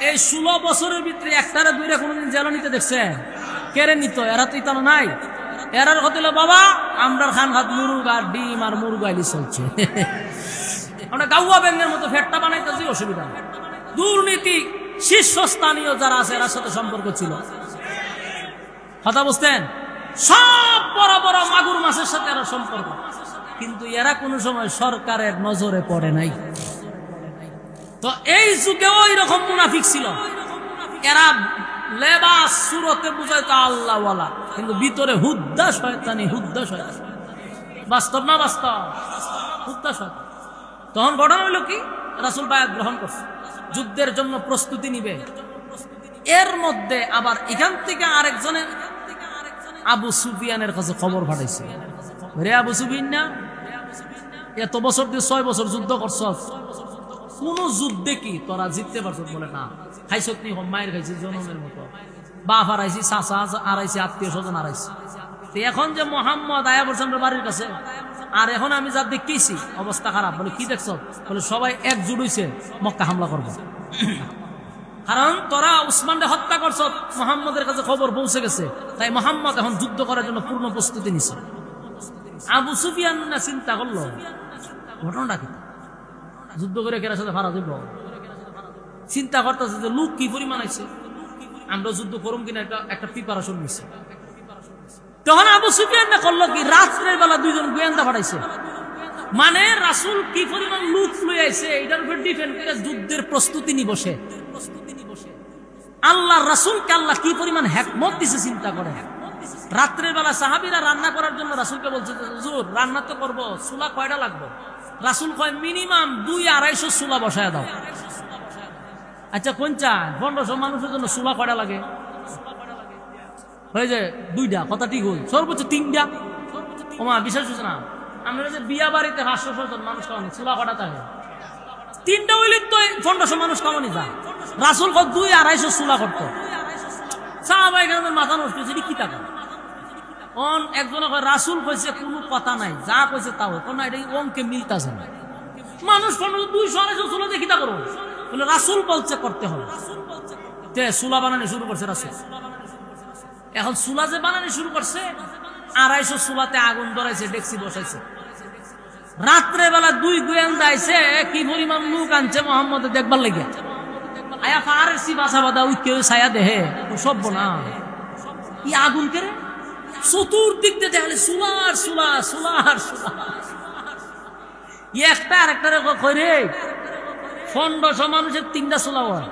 এই 16 বছরের ভিতরে একটারে দুইটা কোনোদিন জেল নিতে দেখছে? কেড়ে নিত? এরা তো ইতানো নাই। এরার হতে বাবা আমরা খান খাত মুরুগ আর ডিম আর মুরগাইলি চলছে। আমরা গাউয়া ব্যাঙের মতো ফেটটা বানাইতেছি, অসুবিধা। দুর্নীতি শীর্ষস্থানীয় যারা আছে এর সাথে সম্পর্ক ছিল, কথা বুঝতেন? সব বড় বড় মাগুর মাছের সাথে এরা সম্পর্ক, কিন্তু এরা কোন সময় সরকারের নজরে পড়ে নাই। তো এই যুগেও এরকম মুনাফিক ছিল। এরা লেবাস সুরতে বুঝাইতো আল্লাহওয়ালা, কিন্তু ভিতরে হুদ্দা শয়তানি, হুদ্দা শয়তানি। বাস্তব না বাস্তব? হুদ্দা শয়তান। তখন ঘটনা হইল কি, রাসূল বায়াত গ্রহণ করছে, যুদ্ধের জন্য প্রস্তুতি নিবে। এর মধ্যে আবার এখান থেকে আরেকজনের আবু সুফিয়ানের কাছে খবর পাঠাইছে, রে আবু সুফিয়ান না, এত বছর দিয়ে 6 বছর যুদ্ধ করছ, কোন যুদ্ধে কি তোরা জিততে পারছ? বলে না। খাইছত নি? মায়ের খাইছি জনমের মতো, বাপ হারাইছি, চাচা হারাইছি, আত্মীয় স্বজন হারাইছি। এখন যে মোহাম্মদ আয়া বলছে আমরা বাড়ির কাছে, আর এখন আমি যা দেখেছি অবস্থা খারাপ। বলে কি দেখছ? বলে সবাই একজুট হইছে মক্কা হামলা করবো, কারণ তোরা উসমানকে হত্যা করছ। মোহাম্মদের কাছে খবর পৌঁছে গেছে, তাই মোহাম্মদ এখন যুদ্ধ করার জন্য পূর্ণ প্রস্তুতি নিছে। আবু সুফিয়ান না চিন্তা করলো ঘটনাটা কি, যুদ্ধ করে কেরার সাথে ভাড়া দিব। চিন্তা করতেছে যে লোক কি পরিমাণ আছে, আমরা যুদ্ধ করুম কিনা একটা প্রিপারেশন নিছে। তখন আবু সুফিয়ান না করলো কি, রাত্রের বেলা 2 জন গোয়েন্দা পাঠাইছে, মানে রাসূল কি পরিমাণ লুট লই আইছে এটার উপর ডিপেন্ড করে যুদ্ধের প্রস্তুতি নি বসে। আল্লাহ রাসূলকে আল্লাহ কি পরিমাণ হিকমত দিছে চিন্তা করে। রাত্রের বেলা সাহাবীরা রান্না করার জন্য রাসূলকে বলছে, হুজুর রান্না তো করব, চুলা কয়টা লাগবে? রাসূল কয় মিনিমাম 200-250 চুলা বসায় দাও। আচ্ছা কোন চায়? 1500 মানুষের জন্য চুলা কয়টা লাগে? হয়ে যায় 2টা, কথা ঠিক হল, সর্বোচ্চ 3টা। ওমা বিশ্বাস হচ্ছে না, আমরা যে বিয়া বাড়িতে 500 জন মানুষ খাওয়ানি, চুলা কটা থাকে? 3টা হইলে তো 1500 মানুষ খাওয়ানি যায়। রাসূল কয় 200-250 চুলা করতো। সাহাবায়ে কেরামের মাথা নষ্ট হয়েছে, কি টাকা? একজন রাসূল কইছে কোনো কথা নাই, যা কইছে তাও কোন এটা অঙ্কে মিলতাছে না। মানুষ 200-250 চুলা দেখি তা করো, বলে রাসূল বলছে করতে হবে। চুলা বানানো শুরু করছে রাসূল। এখন চুলা যে বানানো শুরু করছে, 250 চুলাতে আগুন ধরাইছে, ডেকসি বসাইছে। রাত্রে বেলা 2 গোয়েন্দা আইছে, কি পরিমাণ লোক আনছে মোহাম্মদ দেখবার লাগে। আয়া ফারেসি বাসা বাদা ওই কেউ ছায়া দেহে সব না, কি আগুন কেড়ে চতুর্দিক দিয়ে দেখলে চুলার চুলা, চুলার চুলা। একটা আরেকটারে কই রে 1500 মানুষের 3টা চুলা হয়।